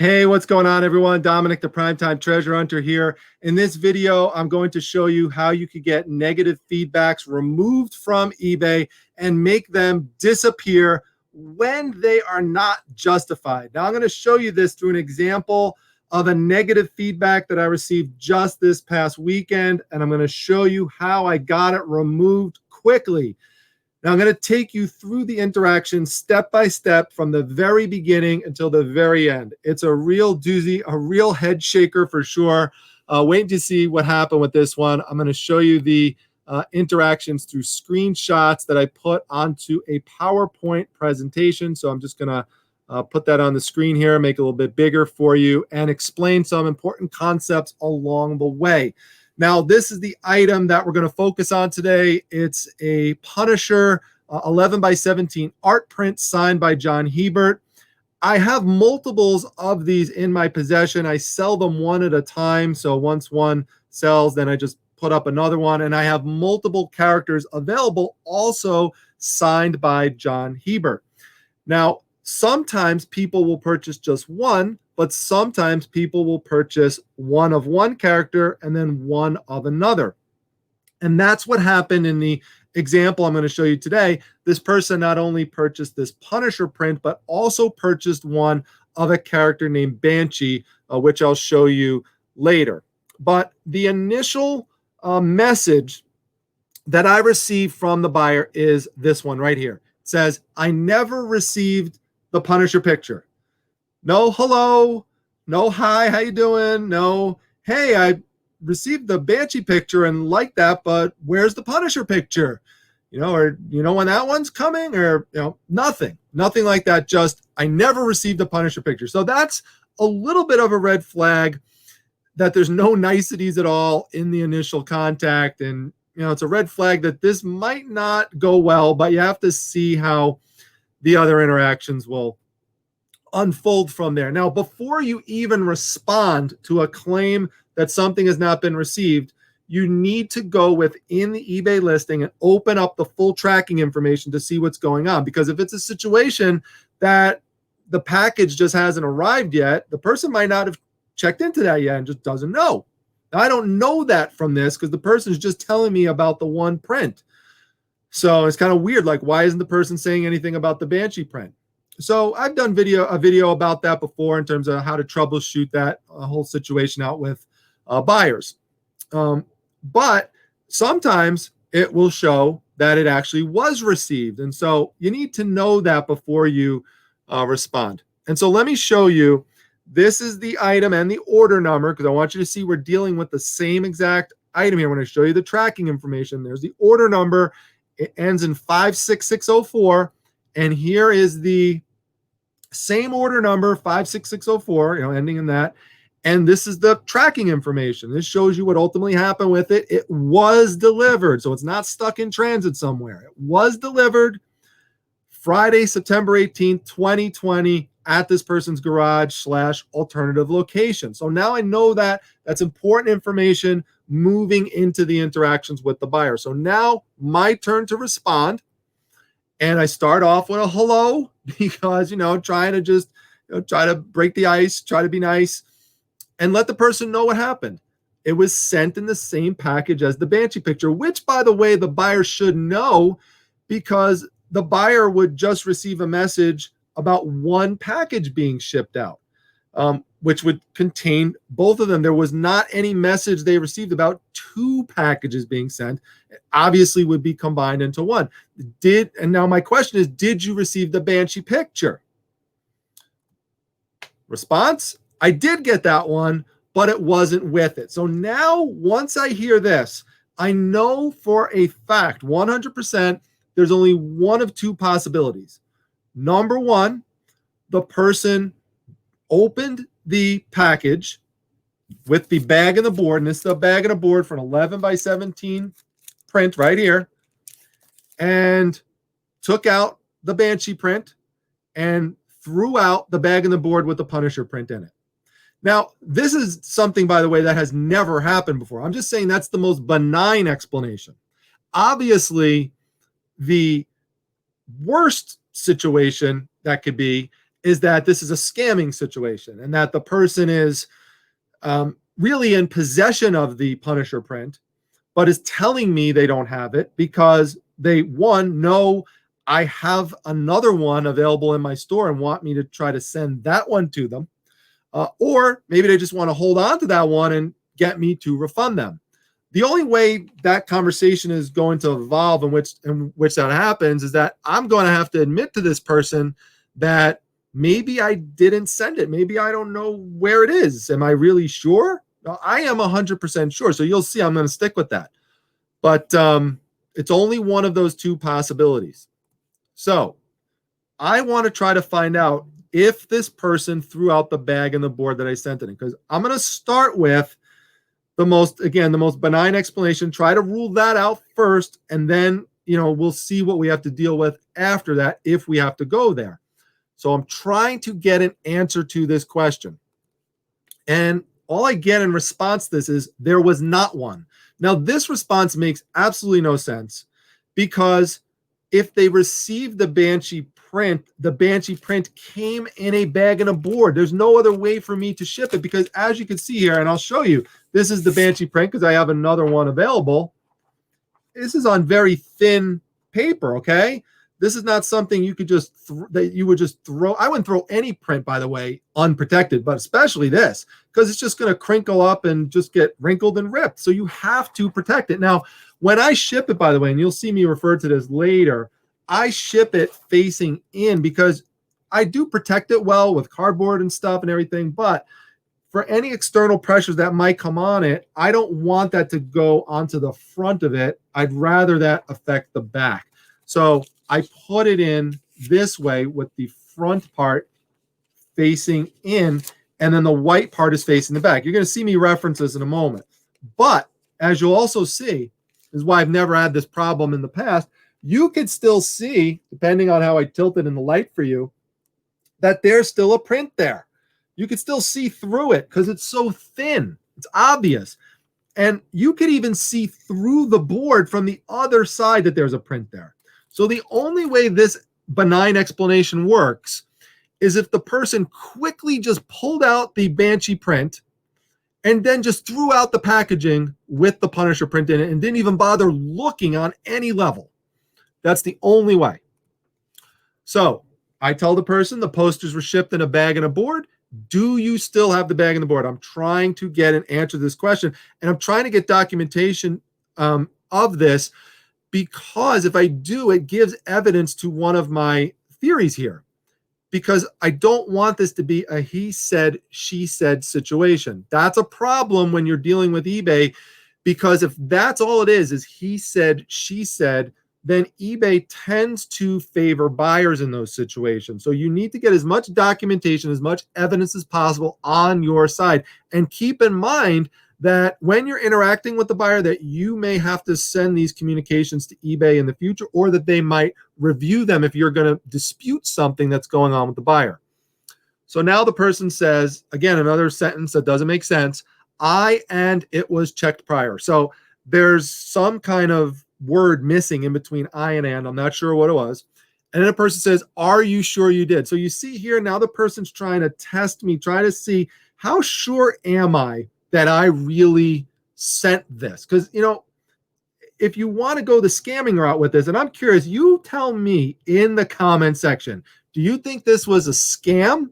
Hey, what's going on, everyone? Dominic, the Primetime Treasure Hunter here. In this video, I'm going to show you how you could get negative feedbacks removed from eBay and make them disappear when they are not justified. Now, I'm going to show you this through an example of a negative feedback that I received just this past weekend, and I'm going to show you how I got it removed quickly. Now, I'm going to take you through the interaction step by step from the very beginning until the very end. It's a real doozy, a real head shaker for sure. Wait to see what happened with this one. I'm going to show you the interactions through screenshots that I put onto a PowerPoint presentation. So I'm just going to put that on the screen here, make it a little bit bigger for you, and explain some important concepts along the way. Now, this is the item that we're going to focus on today. It's a Punisher 11 by 17 art print signed by John Hebert. I have multiples of these in my possession. I sell them one at a time. So once one sells, then I just put up another one. And I have multiple characters available, also signed by John Hebert. Now, sometimes people will purchase just one, but sometimes people will purchase one of one character and then one of another. And that's what happened in the example I'm going to show you today. This person not only purchased this Punisher print, but also purchased one of a character named Banshee, which I'll show you later. But the initial message that I received from the buyer is this one right here. It says, "I never received the Punisher picture. No hello, no hi, how you doing? No, hey, I received the Banshee picture and like that, but where's the Punisher picture? Or when that one's coming, or nothing like that. Just, I never received the Punisher picture." So that's a little bit of a red flag that there's no niceties at all in the initial contact. And it's a red flag that this might not go well, but you have to see how the other interactions will unfold from there. Now, before you even respond to a claim that something has not been received, you need to go within the eBay listing and open up the full tracking information to see what's going on. Because if it's a situation that the package just hasn't arrived yet, the person might not have checked into that yet and just doesn't know. Now, I don't know that from this because the person is just telling me about the one print. So it's kind of weird. Like, why isn't the person saying anything about the Banshee print? So I've done a video about that before in terms of how to troubleshoot that whole situation out with buyers. But sometimes it will show that it actually was received. And so you need to know that before you respond. And so let me show you. This is the item and the order number, because I want you to see we're dealing with the same exact item here. When I show you the tracking information, there's the order number. It ends in 56604. And here is the same order number, 56604, ending in that. And this is the tracking information. This shows you what ultimately happened with it. It was delivered. So it's not stuck in transit somewhere. It was delivered Friday, September 18th, 2020 at this person's garage/alternative location. So now I know that that's important information moving into the interactions with the buyer. So now my turn to respond. And I start off with a hello because, trying to just try to break the ice, try to be nice, and let the person know what happened. It was sent in the same package as the Banshee picture, which, by the way, the buyer should know, because the buyer would just receive a message about one package being shipped out, which would contain both of them. There was not any message they received about two packages being sent. It obviously would be combined into one. And now my question is, did you receive the Banshee picture? Response: I did get that one, but it wasn't with it. So now once I hear this, I know for a fact, 100%, there's only one of two possibilities. Number one, the person opened the package with the bag and the board, and this is the bag and the board for an 11 by 17 print right here, and took out the Banshee print and threw out the bag and the board with the Punisher print in it. Now, this is something, by the way, that has never happened before. I'm just saying that's the most benign explanation. Obviously, the worst situation that could be is that this is a scamming situation and that the person is really in possession of the Punisher print, but is telling me they don't have it because they, one, know I have another one available in my store and want me to try to send that one to them. Or maybe they just want to hold on to that one and get me to refund them. The only way that conversation is going to evolve in which that happens is that I'm going to have to admit to this person that maybe I didn't send it. Maybe I don't know where it is. Am I really sure? No, I am 100% sure. So you'll see I'm going to stick with that. But it's only one of those two possibilities. So I want to try to find out if this person threw out the bag and the board that I sent it in, because I'm going to start with the most benign explanation, try to rule that out first, and then, we'll see what we have to deal with after that if we have to go there. So I'm trying to get an answer to this question. And all I get in response to this is there was not one. Now, this response makes absolutely no sense, because if they received the Banshee print, the Banshee print came in a bag and a board. There's no other way for me to ship it, because as you can see here, and I'll show you, this is the Banshee print because I have another one available. This is on very thin paper, okay? This is not something you could just that you would just throw. I wouldn't throw any print, by the way, unprotected, but especially this, because it's just going to crinkle up and just get wrinkled and ripped. So you have to protect it. Now, when I ship it, by the way, and you'll see me refer to this later, I ship it facing in because I do protect it well with cardboard and stuff and everything. But for any external pressures that might come on it, I don't want that to go onto the front of it. I'd rather that affect the back. So I put it in this way with the front part facing in, and then the white part is facing the back. You're going to see me reference this in a moment. But as you'll also see, this is why I've never had this problem in the past, you could still see, depending on how I tilt it in the light for you, that there's still a print there. You could still see through it because it's so thin. It's obvious. And you could even see through the board from the other side that there's a print there. So the only way this benign explanation works is if the person quickly just pulled out the Banshee print and then just threw out the packaging with the Punisher print in it and didn't even bother looking on any level. That's the only way. So I tell the person the posters were shipped in a bag and a board. Do you still have the bag and the board? I'm trying to get an answer to this question, and I'm trying to get documentation of this, because if I do, it gives evidence to one of my theories here, because I don't want this to be a he said, she said situation. That's a problem when you're dealing with eBay, because if that's all it is he said, she said, then eBay tends to favor buyers in those situations. So you need to get as much documentation, as much evidence as possible on your side. And keep in mind that when you're interacting with the buyer, that you may have to send these communications to eBay in the future, or that they might review them if you're going to dispute something that's going on with the buyer. So now the person says, again, another sentence that doesn't make sense, and it was checked prior. So there's some kind of word missing in between I and and. I'm not sure what it was. And then a person says, are you sure you did? So you see here, now the person's trying to test me, try to see how sure am I that I really sent this? Because, if you want to go the scamming route with this, and I'm curious, you tell me in the comment section, do you think this was a scam,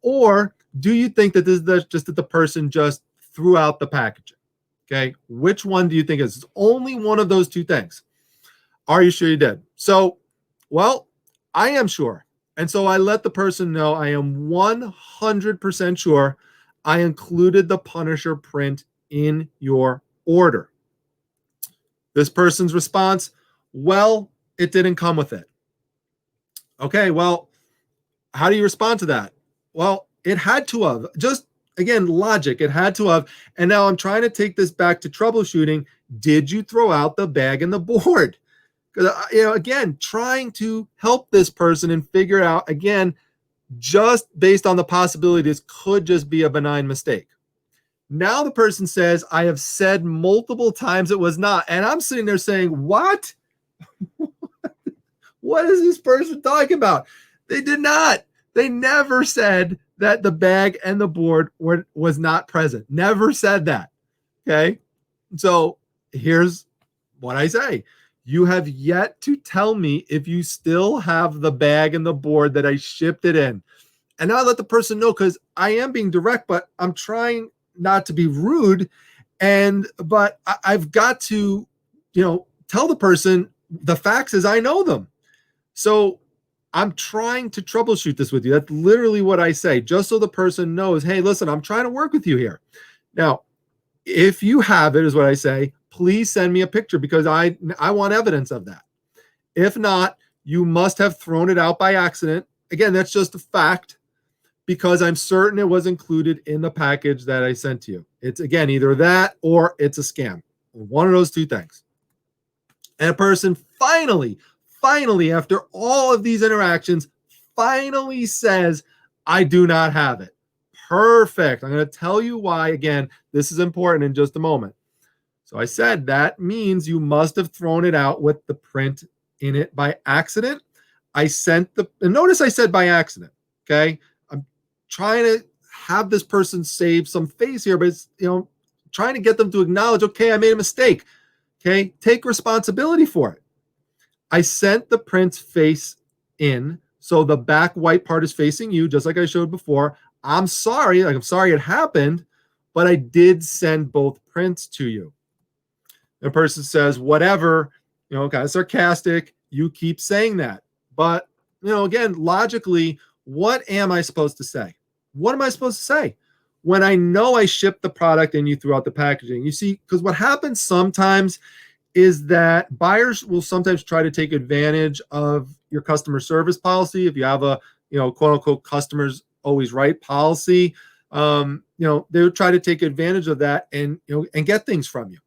or do you think that this is just that the person just threw out the packaging? Okay, which one do you think is? It's only one of those two things. Are you sure you did? So, well, I am sure. And so I let the person know I am 100% sure I included the Punisher print in your order. This person's response, well, it didn't come with it. Okay, well, how do you respond to that? Well, it had to have. Just, again, logic, it had to have. And now I'm trying to take this back to troubleshooting. Did you throw out the bag and the board? Because, again, trying to help this person and figure out, again, just based on the possibility this could just be a benign mistake. Now the person says, I have said multiple times it was not. And I'm sitting there saying, what? What is this person talking about? They did not. They never said that the bag and the board was not present. Never said that. Okay. So here's what I say. You have yet to tell me if you still have the bag and the board that I shipped it in. And now I let the person know, because I am being direct, but I'm trying not to be rude. But I've got to, tell the person the facts as I know them. So I'm trying to troubleshoot this with you. That's literally what I say, just so the person knows, hey, listen, I'm trying to work with you here. Now, if you have it, is what I say, please send me a picture, because I want evidence of that. If not, you must have thrown it out by accident. Again, that's just a fact, because I'm certain it was included in the package that I sent to you. It's, again, either that or it's a scam. One of those two things. And a person finally, after all of these interactions, finally says, I do not have it. Perfect. I'm going to tell you why. Again, this is important in just a moment. So I said that means you must have thrown it out with the print in it by accident. And notice I said by accident. Okay. I'm trying to have this person save some face here, but it's, trying to get them to acknowledge, okay, I made a mistake. Okay. Take responsibility for it. I sent the print's face in, so the back white part is facing you, just like I showed before. I'm sorry. I'm sorry it happened, but I did send both prints to you. The person says, whatever, kind of sarcastic. You keep saying that. But, again, logically, what am I supposed to say? What am I supposed to say when I know I shipped the product and you threw out the packaging? You see, because what happens sometimes is that buyers will sometimes try to take advantage of your customer service policy. If you have a, quote unquote, customers always right policy, they'll try to take advantage of that and get things from you.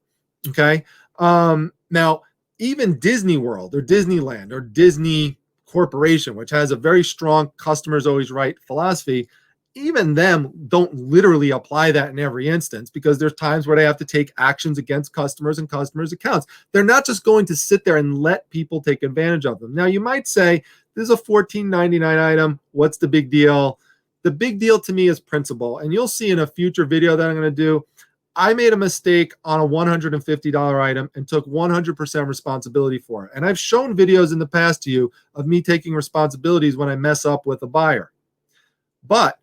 Okay. Now, even Disney World or Disneyland or Disney Corporation, which has a very strong customers always right philosophy, even them don't literally apply that in every instance, because there's times where they have to take actions against customers and customers' accounts. They're not just going to sit there and let people take advantage of them. Now, you might say, this is a $14.99 item. What's the big deal? The big deal to me is principle. And you'll see in a future video that I'm going to do, I made a mistake on a $150 item and took 100% responsibility for it. And I've shown videos in the past to you of me taking responsibilities when I mess up with a buyer. But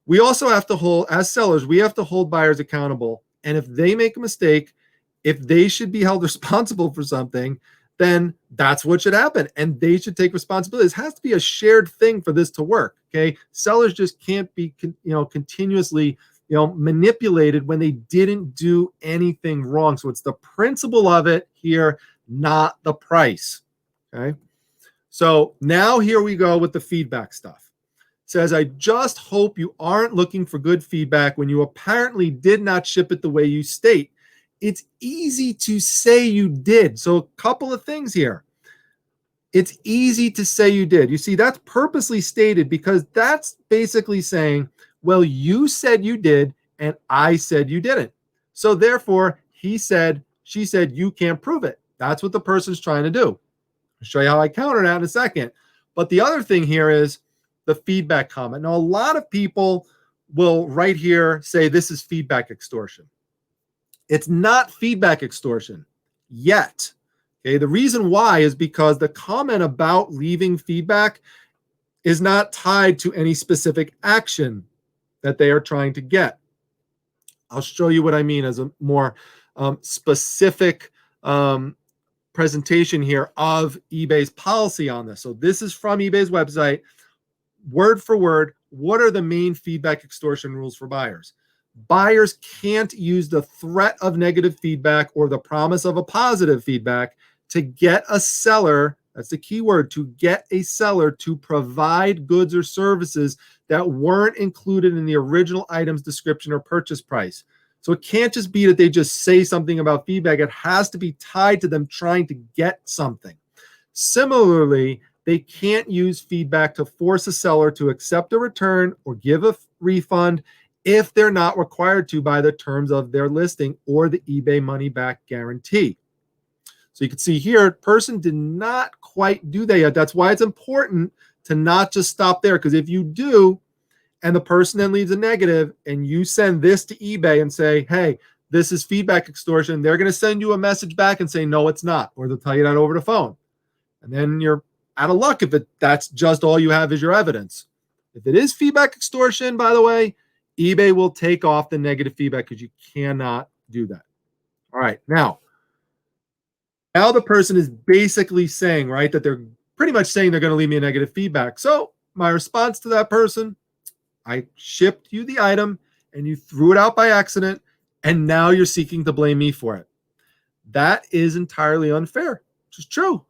we also have to hold, as sellers, we have to hold buyers accountable. And if they make a mistake, if they should be held responsible for something, then that's what should happen. And they should take responsibility. It has to be a shared thing for this to work. Okay. Sellers just can't be, continuously, manipulated when they didn't do anything wrong. So it's the principle of it here, not the price. Okay. So now here we go with the feedback stuff. It says, I just hope you aren't looking for good feedback when you apparently did not ship it the way you state. It's easy to say you did. So a couple of things here. It's easy to say you did. You see, that's purposely stated because that's basically saying, well, you said you did, and I said you didn't. So therefore, he said, she said, you can't prove it. That's what the person's trying to do. I'll show you how I counter that in a second. But the other thing here is the feedback comment. Now, a lot of people will right here say this is feedback extortion. It's not feedback extortion yet. Okay, the reason why is because the comment about leaving feedback is not tied to any specific action that they are trying to get. I'll show you what I mean as a more specific presentation here of eBay's policy on this. So this is from eBay's website, word for word. What are the main feedback extortion rules for buyers? Buyers can't use the threat of negative feedback or the promise of a positive feedback to get a seller, that's the key word, to get a seller to provide goods or services that weren't included in the original item's description or purchase price. So it can't just be that they just say something about feedback. It has to be tied to them trying to get something. Similarly, they can't use feedback to force a seller to accept a return or give a refund if they're not required to by the terms of their listing or the eBay money back guarantee. So you can see here, person did not quite do that yet. That's why it's important to not just stop there. Because if you do, and the person then leaves a negative, and you send this to eBay and say, hey, this is feedback extortion, they're going to send you a message back and say, no, it's not. Or they'll tell you that over the phone. And then you're out of luck if that's just all you have is your evidence. If it is feedback extortion, by the way, eBay will take off the negative feedback because you cannot do that. All right. Now the person is basically saying, right, that they're pretty much saying they're going to leave me a negative feedback. So my response to that person, I shipped you the item and you threw it out by accident, and now you're seeking to blame me for it. That is entirely unfair, which is true.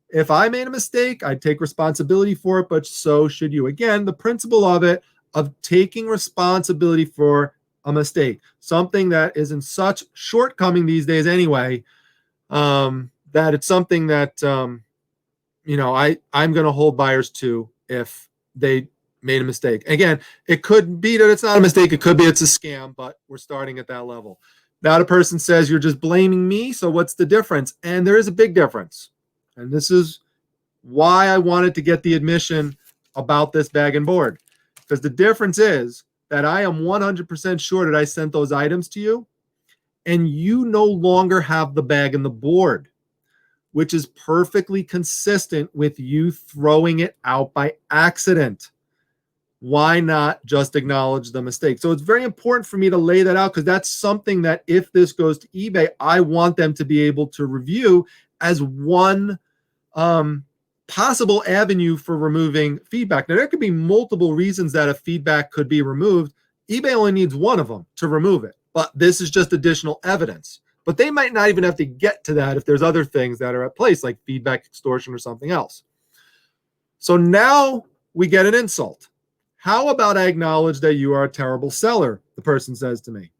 If I made a mistake, I'd take responsibility for it, but so should you. Again, the principle of it, of taking responsibility for a mistake, something that is in such shortcoming these days anyway, that it's something that, you know, I'm going to hold buyers to if they made a mistake. Again, it could be that it's not a mistake. It could be it's a scam, but we're starting at that level. Now the person says, you're just blaming me. So what's the difference? And there is a big difference. And this is why I wanted to get the admission about this bag and board. Because the difference is that I am 100% sure that I sent those items to you, and you no longer have the bag and the board, which is perfectly consistent with you throwing it out by accident. Why not just acknowledge the mistake? So it's very important for me to lay that out, because that's something that if this goes to eBay, I want them to be able to review as one possible avenue for removing feedback. Now, there could be multiple reasons that a feedback could be removed. eBay only needs one of them to remove it, but this is just additional evidence. But they might not even have to get to that if there's other things that are at place, like feedback extortion or something else. So now we get an insult. How about I acknowledge that you are a terrible seller, the person says to me.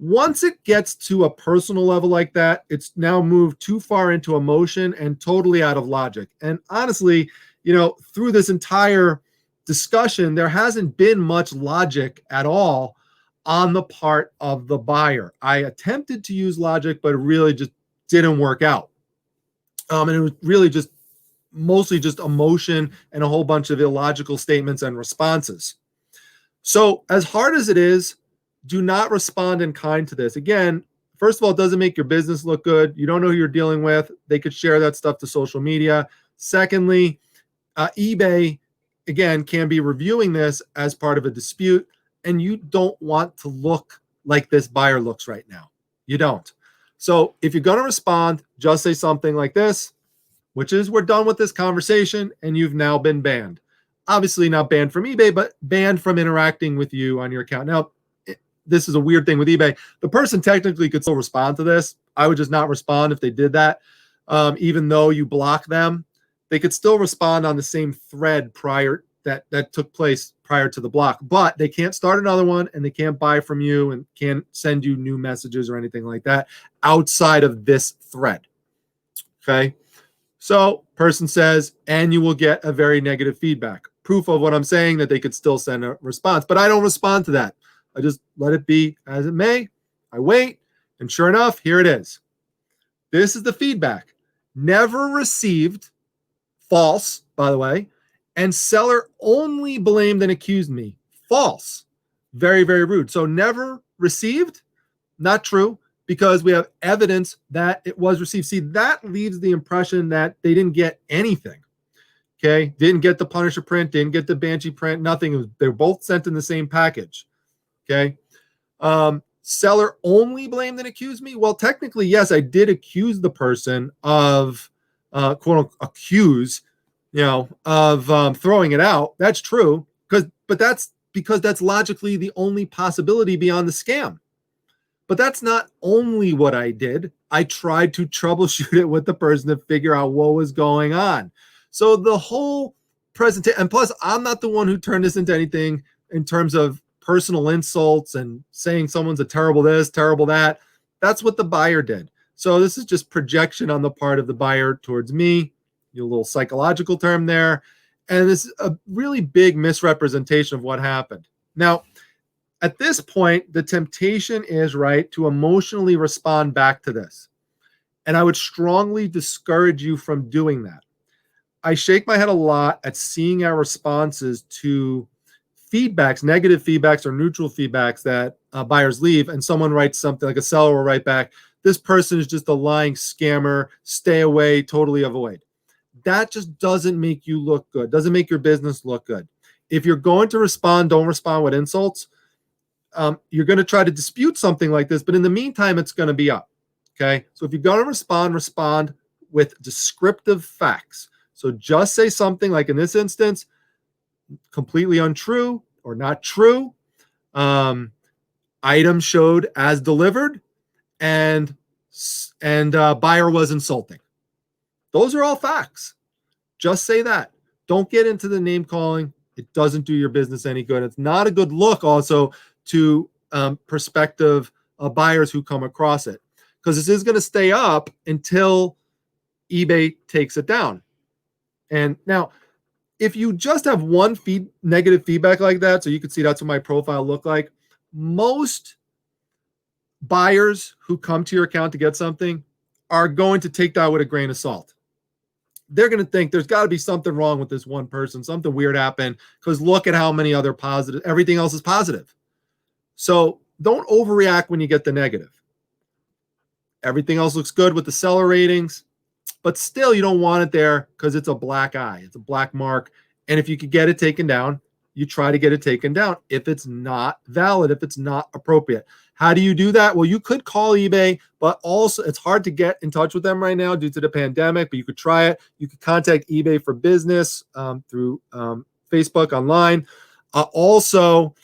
Once it gets to a personal level like that, it's now moved too far into emotion and totally out of logic. And honestly, you know, through this entire discussion, there hasn't been much logic at all on the part of the buyer. I attempted to use logic, but it really just didn't work out. And it was really just mostly just emotion and a whole bunch of illogical statements and responses. So as hard as it is, do not respond in kind to this. Again, first of all, it doesn't make your business look good. You don't know who you're dealing with. They could share that stuff to social media. Secondly, eBay, again, can be reviewing this as part of a dispute, and you don't want to look like this buyer looks right now. You don't. So if you're going to respond, just say something like this, which is, we're done with this conversation and you've now been banned. Obviously not banned from eBay, but banned from interacting with you on your account. Now, this is a weird thing with eBay. The person technically could still respond to this. I would just not respond if they did that. Even though you block them, they could still respond on the same thread prior that took place prior to the block, but they can't start another one, and they can't buy from you and can't send you new messages or anything like that outside of this thread. Okay. So person says, and you will get a very negative feedback. Proof of what I'm saying, that they could still send a response, but I don't respond to that. I just let it be as it may. I wait, and sure enough, here it is. This is the feedback. Never received, false, by the way, and seller only blamed and accused me. False. Very, very rude. So never received, not true, because we have evidence that it was received. See, that leaves the impression that they didn't get anything. Okay, didn't get the Punisher print, didn't get the Banshee print, nothing. They're both sent in the same package. Okay. Seller only blamed and accused me. Well, technically, yes, I did accuse the person of, quote unquote, accuse, of throwing it out. That's true. But that's because that's logically the only possibility beyond the scam. But that's not only what I did. I tried to troubleshoot it with the person to figure out what was going on. So the whole presentation, and plus, I'm not the one who turned this into anything in terms of personal insults and saying someone's a terrible this, terrible that. That's what the buyer did. So this is just projection on the part of the buyer towards me, a little psychological term there. And this is a really big misrepresentation of what happened. Now, at this point, the temptation is, right, to emotionally respond back to this. And I would strongly discourage you from doing that. I shake my head a lot at seeing our responses to feedbacks, negative feedbacks or neutral feedbacks that buyers leave, and someone writes something like a seller will write back, this person is just a lying scammer, stay away, totally avoid. That just doesn't make you look good, doesn't make your business look good. If you're going to respond, don't respond with insults. You're going to try to dispute something like this, but in the meantime, it's going to be up. Okay. So if you're going to respond, respond with descriptive facts. So just say something like in this instance, completely untrue or not true. Item showed as delivered, and buyer was insulting. Those are all facts. Just say that. Don't get into the name calling. It doesn't do your business any good. It's not a good look also to prospective buyers who come across it, because this is going to stay up until eBay takes it down. And now, if you just have one negative feedback like that, so you can see that's what my profile looked like, most buyers who come to your account to get something are going to take that with a grain of salt. They're going to think there's got to be something wrong with this one person, something weird happened, because look at how many other positive, everything else is positive. So don't overreact when you get the negative. Everything else looks good with the seller ratings, but still you don't want it there because it's a black eye. It's a black mark. And if you could get it taken down, you try to get it taken down if it's not valid, if it's not appropriate. How do you do that? Well, you could call eBay, but also it's hard to get in touch with them right now due to the pandemic, but you could try it. You could contact eBay for business through Facebook online. Also,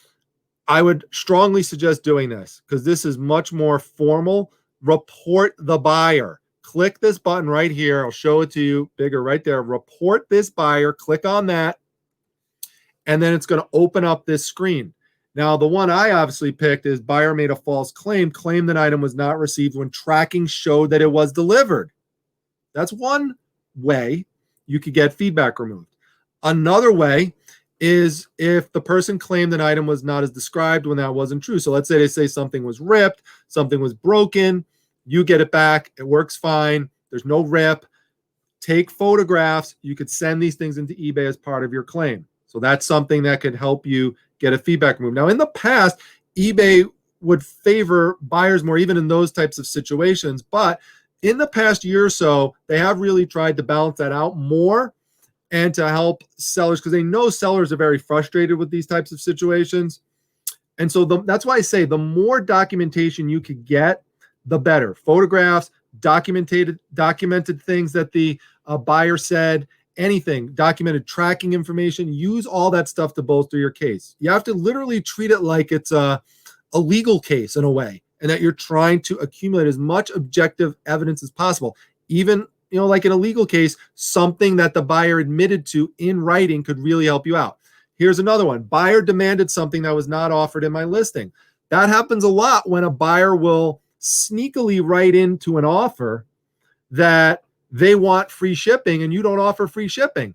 I would strongly suggest doing this because this is much more formal. Report the buyer. Click this button right here. I'll show it to you bigger right there. Report this buyer. Click on that. And then it's going to open up this screen. Now, the one I obviously picked is buyer made a false claim, claimed an item was not received when tracking showed that it was delivered. That's one way you could get feedback removed. Another way is if the person claimed an item was not as described when that wasn't true. So let's say they say something was ripped, something was broken, you get it back, it works fine, there's no rip. Take photographs. You could send these things into eBay as part of your claim. So that's something that could help you get a feedback move. Now, in the past, eBay would favor buyers more, even in those types of situations. But in the past year or so, they have really tried to balance that out more and to help sellers, because they know sellers are very frustrated with these types of situations. And so that's why I say the more documentation you could get, the better. Photographs, documented things that the buyer said, anything, documented tracking information, use all that stuff to bolster your case. You have to literally treat it like it's a legal case in a way, and that you're trying to accumulate as much objective evidence as possible. Even, like in a legal case, something that the buyer admitted to in writing could really help you out. Here's another one. Buyer demanded something that was not offered in my listing. That happens a lot when a buyer will sneakily write into an offer that they want free shipping and you don't offer free shipping.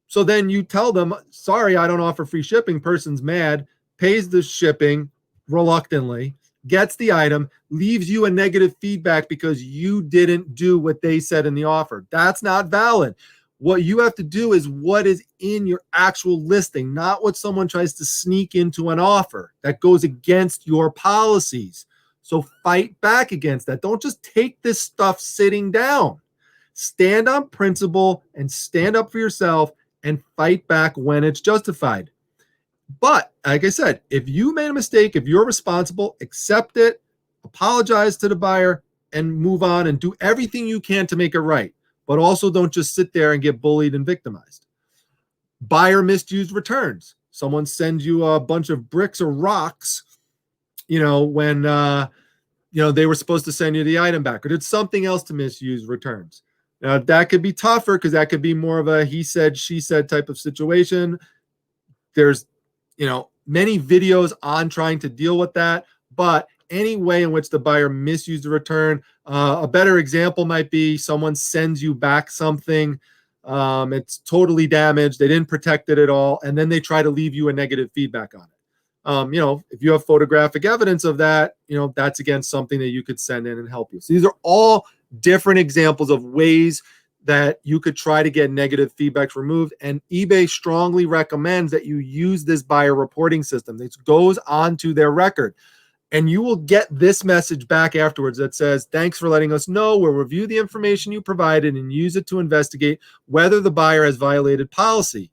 So then you tell them, sorry, I don't offer free shipping. Person's mad, pays the shipping reluctantly, gets the item, leaves you a negative feedback because you didn't do what they said in the offer. That's not valid. What you have to do is what is in your actual listing, not what someone tries to sneak into an offer that goes against your policies. So fight back against that. Don't just take this stuff sitting down. Stand on principle and stand up for yourself and fight back when it's justified. But like I said, if you made a mistake, if you're responsible, accept it, apologize to the buyer, and move on and do everything you can to make it right. But also don't just sit there and get bullied and victimized. Buyer misused returns. Someone sends you a bunch of bricks or rocks, when they were supposed to send you the item back, or did something else to misuse returns. Now, that could be tougher because that could be more of a he said, she said type of situation. There's, many videos on trying to deal with that, but any way in which the buyer misused the return, a better example might be someone sends you back something, it's totally damaged, they didn't protect it at all, and then they try to leave you a negative feedback on it. If you have photographic evidence of that, that's again something that you could send in and help you. So these are all different examples of ways that you could try to get negative feedbacks removed. And eBay strongly recommends that you use this buyer reporting system. It goes onto their record. And you will get this message back afterwards that says, thanks for letting us know. We'll review the information you provided and use it to investigate whether the buyer has violated policy.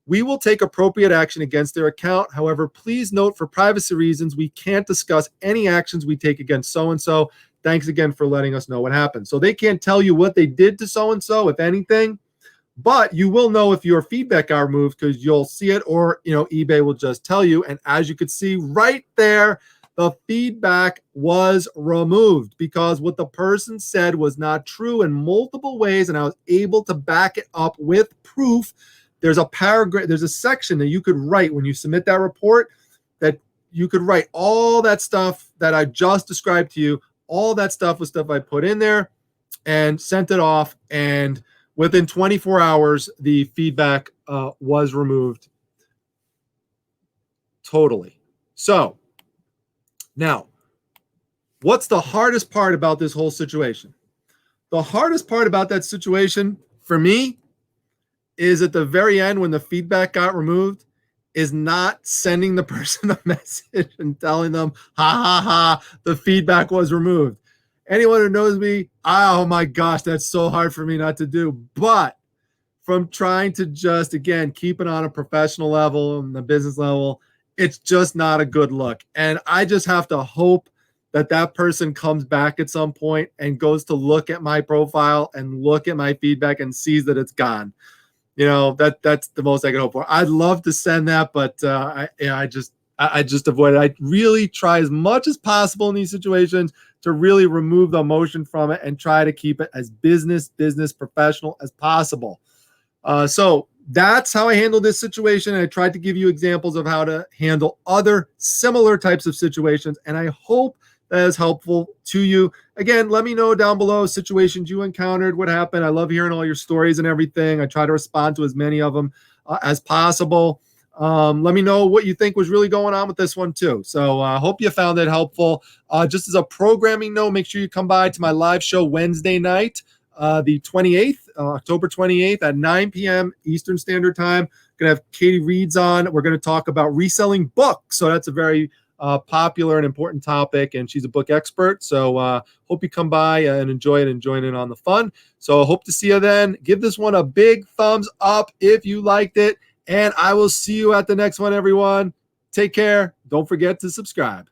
We will take appropriate action against their account. However, please note for privacy reasons, we can't discuss any actions we take against so-and-so. Thanks again for letting us know what happened. So they can't tell you what they did to so-and-so, if anything, but you will know if your feedback got removed because you'll see it, or, eBay will just tell you. And as you could see right there, the feedback was removed because what the person said was not true in multiple ways, and I was able to back it up with proof. There's a paragraph, there's a section that you could write when you submit that report, that you could write all that stuff that I just described to you. All that stuff was stuff I put in there and sent it off, and within 24 hours, the feedback was removed totally. So now, what's the hardest part about this whole situation? The hardest part about that situation for me is at the very end when the feedback got removed is not sending the person a message and telling them, ha, ha, ha, the feedback was removed. Anyone who knows me, oh my gosh, that's so hard for me not to do. But from trying to just, again, keep it on a professional level and the business level, it's just not a good look. And I just have to hope that that person comes back at some point and goes to look at my profile and look at my feedback and sees that it's gone. That's the most I can hope for. I'd love to send that, but I just avoid it. I really try as much as possible in these situations to really remove the emotion from it and try to keep it as business professional as possible. So that's how I handle this situation. I tried to give you examples of how to handle other similar types of situations, and I hope that is helpful to you. Again, let me know down below situations you encountered, what happened. I love hearing all your stories and everything. I try to respond to as many of them as possible. Let me know what you think was really going on with this one too. So I hope you found it helpful. Just as a programming note, make sure you come by to my live show Wednesday night, the 28th, October 28th at 9 p.m. Eastern Standard Time. Going to have Katie Reeds on. We're going to talk about reselling books. So that's a very popular and important topic, and she's a book expert. So hope you come by and enjoy it and join in on the fun. So hope to see you then. Give this one a big thumbs up if you liked it, and I will see you at the next one, everyone. Take care. Don't forget to subscribe.